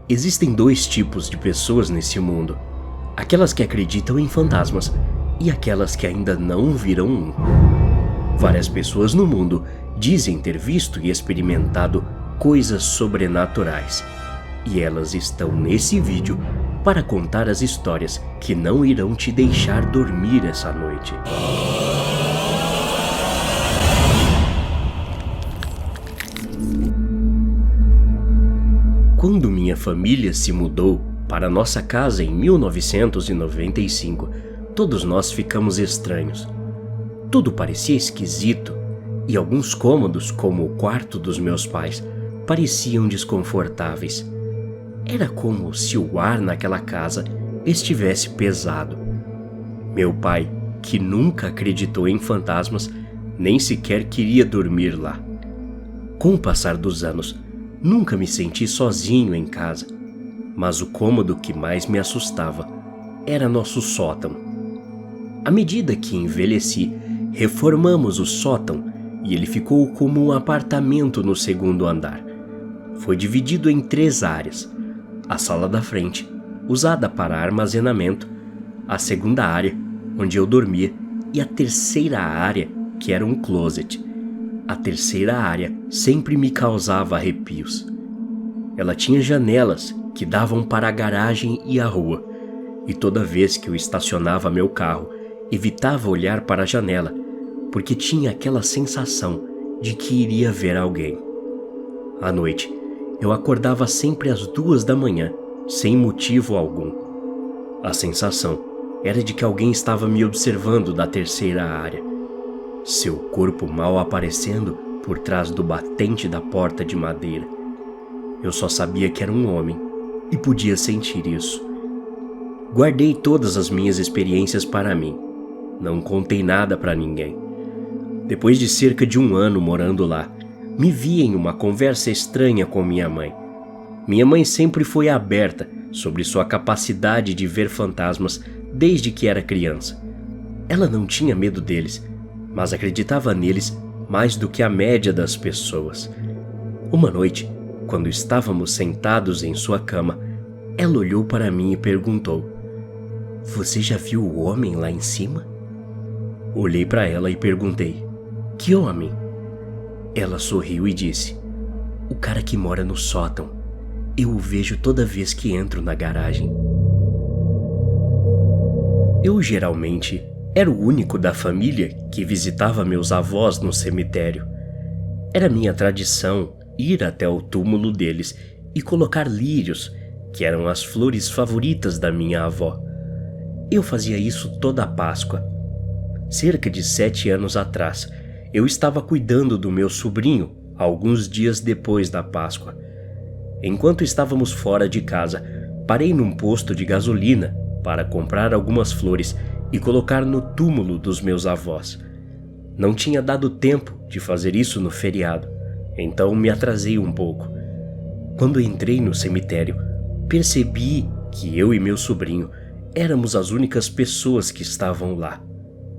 Existem dois tipos de pessoas nesse mundo: aquelas que acreditam em fantasmas e aquelas que ainda não viram um. Várias pessoas no mundo dizem ter visto e experimentado coisas sobrenaturais, e elas estão nesse vídeo para contar as histórias que não irão te deixar dormir essa noite. Quando minha família se mudou para nossa casa em 1995, todos nós ficamos estranhos. Tudo parecia esquisito e alguns cômodos, como o quarto dos meus pais, pareciam desconfortáveis. Era como se o ar naquela casa estivesse pesado. Meu pai, que nunca acreditou em fantasmas, nem sequer queria dormir lá. Com o passar dos anos, nunca me senti sozinho em casa, mas o cômodo que mais me assustava era nosso sótão. À medida que envelheci, reformamos o sótão e ele ficou como um apartamento no segundo andar. Foi dividido em 3 áreas: a sala da frente, usada para armazenamento, a segunda área, onde eu dormia, e a terceira área, que era um closet. A terceira área sempre me causava arrepios. Ela tinha janelas que davam para a garagem e a rua, e toda vez que eu estacionava meu carro, evitava olhar para a janela, porque tinha aquela sensação de que iria ver alguém. À noite, eu acordava sempre às 2 da manhã, sem motivo algum. A sensação era de que alguém estava me observando da terceira área, seu corpo mal aparecendo por trás do batente da porta de madeira. Eu só sabia que era um homem e podia sentir isso. Guardei todas as minhas experiências para mim. Não contei nada para ninguém. Depois de cerca de 1 ano morando lá, me vi em uma conversa estranha com minha mãe. Minha mãe sempre foi aberta sobre sua capacidade de ver fantasmas desde que era criança. Ela não tinha medo deles, mas acreditava neles mais do que a média das pessoas. Uma noite, quando estávamos sentados em sua cama, ela olhou para mim e perguntou: "Você já viu o homem lá em cima?" Olhei para ela e perguntei: "Que homem?" Ela sorriu e disse: "O cara que mora no sótão. Eu o vejo toda vez que entro na garagem." Eu geralmente era o único da família que visitava meus avós no cemitério. Era minha tradição ir até o túmulo deles e colocar lírios, que eram as flores favoritas da minha avó. Eu fazia isso toda a Páscoa. Cerca de 7 anos atrás, eu estava cuidando do meu sobrinho alguns dias depois da Páscoa. Enquanto estávamos fora de casa, parei num posto de gasolina para comprar algumas flores e colocar no túmulo dos meus avós. Não tinha dado tempo de fazer isso no feriado, então me atrasei um pouco. Quando entrei no cemitério, percebi que eu e meu sobrinho éramos as únicas pessoas que estavam lá.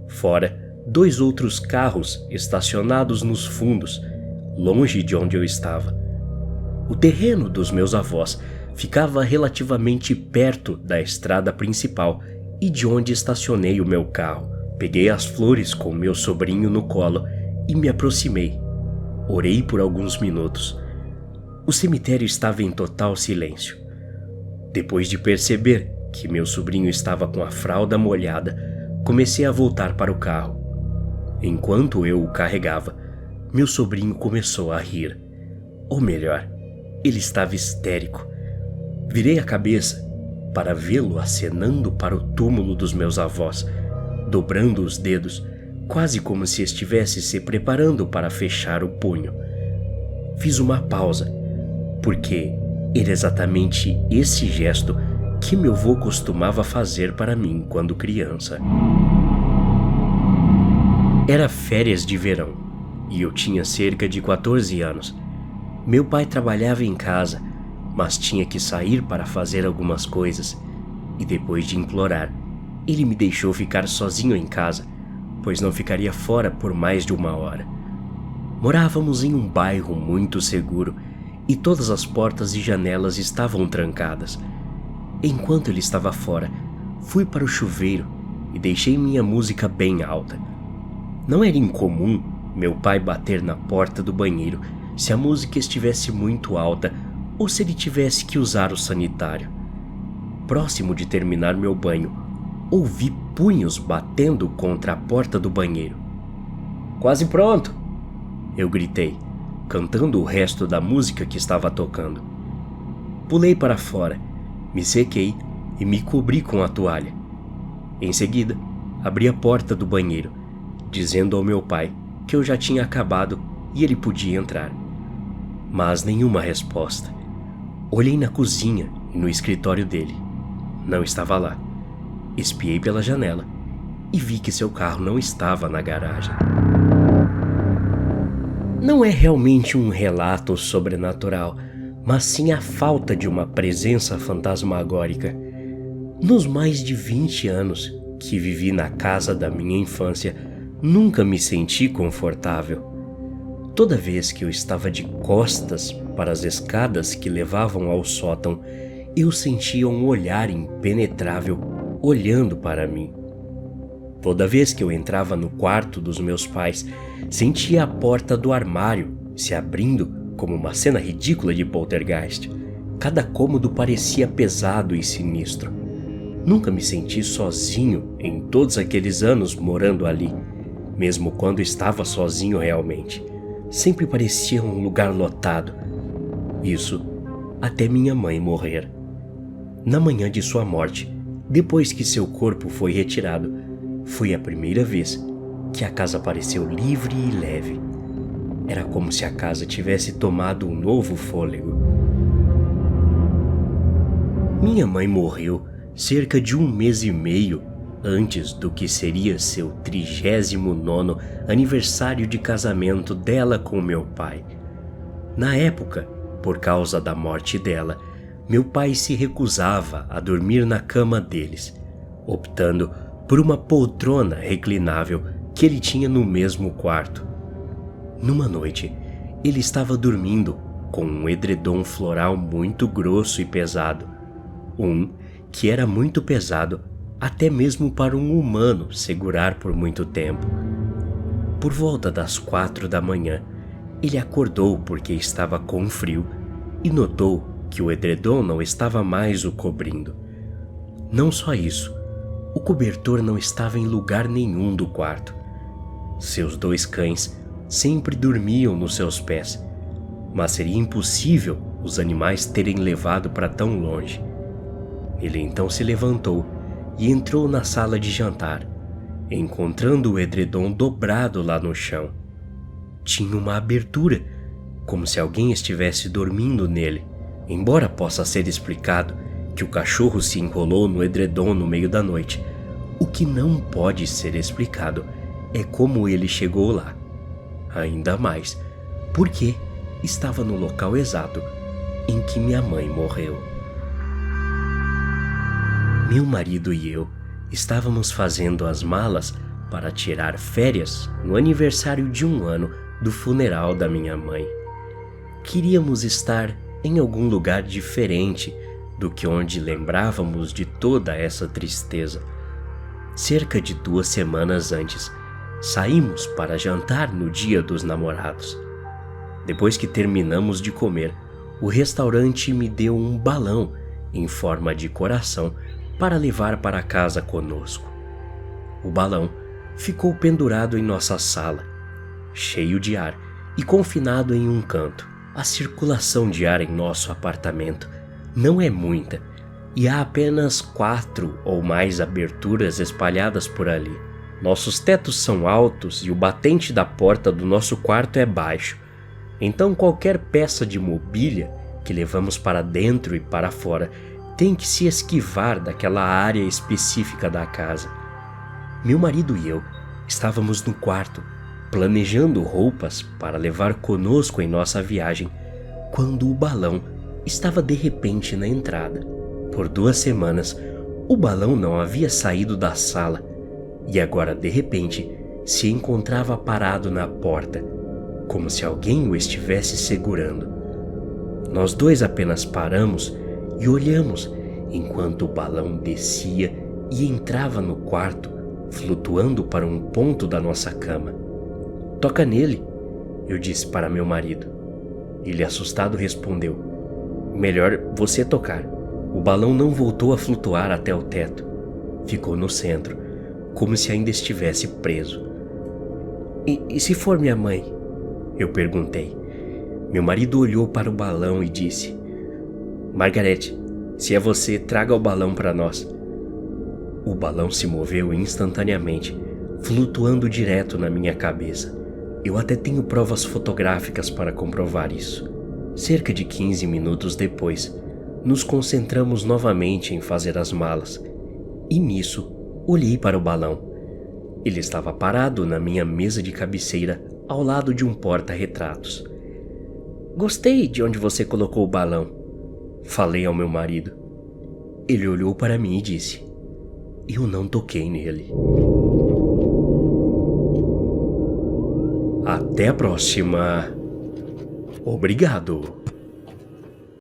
Fora, 2 outros carros estacionados nos fundos, longe de onde eu estava. O terreno dos meus avós ficava relativamente perto da estrada principal e de onde estacionei o meu carro. Peguei as flores com meu sobrinho no colo e me aproximei. Orei por alguns minutos. O cemitério estava em total silêncio. Depois de perceber que meu sobrinho estava com a fralda molhada, comecei a voltar para o carro. Enquanto eu o carregava, meu sobrinho começou a rir. Ou melhor, ele estava histérico. Virei a cabeça para vê-lo acenando para o túmulo dos meus avós, dobrando os dedos, quase como se estivesse se preparando para fechar o punho. Fiz uma pausa, porque era exatamente esse gesto que meu avô costumava fazer para mim quando criança. Era férias de verão e eu tinha cerca de 14 anos. Meu pai trabalhava em casa, mas tinha que sair para fazer algumas coisas, e depois de implorar, ele me deixou ficar sozinho em casa, pois não ficaria fora por mais de 1 hora. Morávamos em um bairro muito seguro e todas as portas e janelas estavam trancadas. Enquanto ele estava fora, fui para o chuveiro e deixei minha música bem alta. Não era incomum meu pai bater na porta do banheiro se a música estivesse muito alta ou se ele tivesse que usar o sanitário. Próximo de terminar meu banho, ouvi punhos batendo contra a porta do banheiro. "Quase pronto!" eu gritei, cantando o resto da música que estava tocando. Pulei para fora, me sequei e me cobri com a toalha. Em seguida, abri a porta do banheiro, dizendo ao meu pai que eu já tinha acabado e ele podia entrar. Mas nenhuma resposta. Olhei na cozinha e no escritório dele. Não estava lá. Espiei pela janela e vi que seu carro não estava na garagem. Não é realmente um relato sobrenatural, mas sim a falta de uma presença fantasmagórica. Nos mais de 20 anos que vivi na casa da minha infância, nunca me senti confortável. Toda vez que eu estava de costas para as escadas que levavam ao sótão, eu sentia um olhar impenetrável olhando para mim. Toda vez que eu entrava no quarto dos meus pais, sentia a porta do armário se abrindo como uma cena ridícula de poltergeist. Cada cômodo parecia pesado e sinistro. Nunca me senti sozinho em todos aqueles anos morando ali, mesmo quando estava sozinho realmente. Sempre parecia um lugar lotado. Isso até minha mãe morrer. Na manhã de sua morte, depois que seu corpo foi retirado, foi a primeira vez que a casa pareceu livre e leve. Era como se a casa tivesse tomado um novo fôlego. Minha mãe morreu cerca de 1 mês e meio antes do que seria seu 39º aniversário de casamento dela com meu pai. Na época, por causa da morte dela, meu pai se recusava a dormir na cama deles, optando por uma poltrona reclinável que ele tinha no mesmo quarto. Numa noite, ele estava dormindo com um edredom floral muito grosso e pesado, que era muito pesado até mesmo para um humano segurar por muito tempo. Por volta das 4 da manhã, ele acordou porque estava com frio e notou que o edredom não estava mais o cobrindo. Não só isso, o cobertor não estava em lugar nenhum do quarto. Seus 2 cães sempre dormiam nos seus pés, mas seria impossível os animais terem levado para tão longe. Ele então se levantou e entrou na sala de jantar, encontrando o edredom dobrado lá no chão. Tinha uma abertura, como se alguém estivesse dormindo nele, embora possa ser explicado que o cachorro se enrolou no edredom no meio da noite. O que não pode ser explicado é como ele chegou lá. Ainda mais, porque estava no local exato em que minha mãe morreu. Meu marido e eu estávamos fazendo as malas para tirar férias no aniversário de 1 ano do funeral da minha mãe. Queríamos estar em algum lugar diferente do que onde lembrávamos de toda essa tristeza. Cerca de 2 semanas antes, saímos para jantar no Dia dos Namorados. Depois que terminamos de comer, o restaurante me deu um balão em forma de coração para levar para casa conosco. O balão ficou pendurado em nossa sala, cheio de ar e confinado em um canto. A circulação de ar em nosso apartamento não é muita e há apenas 4 ou mais aberturas espalhadas por ali. Nossos tetos são altos e o batente da porta do nosso quarto é baixo, então qualquer peça de mobília que levamos para dentro e para fora tem que se esquivar daquela área específica da casa. Meu marido e eu estávamos no quarto, planejando roupas para levar conosco em nossa viagem, quando o balão estava de repente na entrada. Por 2 semanas, o balão não havia saído da sala e agora de repente se encontrava parado na porta, como se alguém o estivesse segurando. Nós dois apenas paramos e olhamos enquanto o balão descia e entrava no quarto, flutuando para um ponto da nossa cama. "Toca nele", eu disse para meu marido. Ele, assustado, respondeu: "Melhor você tocar." O balão não voltou a flutuar até o teto. Ficou no centro, como se ainda estivesse preso. E se for minha mãe?" eu perguntei. Meu marido olhou para o balão e disse: "Margarete, se é você, traga o balão para nós." O balão se moveu instantaneamente, flutuando direto na minha cabeça. Eu até tenho provas fotográficas para comprovar isso. Cerca de 15 minutos depois, nos concentramos novamente em fazer as malas. E nisso, olhei para o balão. Ele estava parado na minha mesa de cabeceira, ao lado de um porta-retratos. "Gostei de onde você colocou o balão", falei ao meu marido. Ele olhou para mim e disse: "Eu não toquei nele." Até a próxima. Obrigado.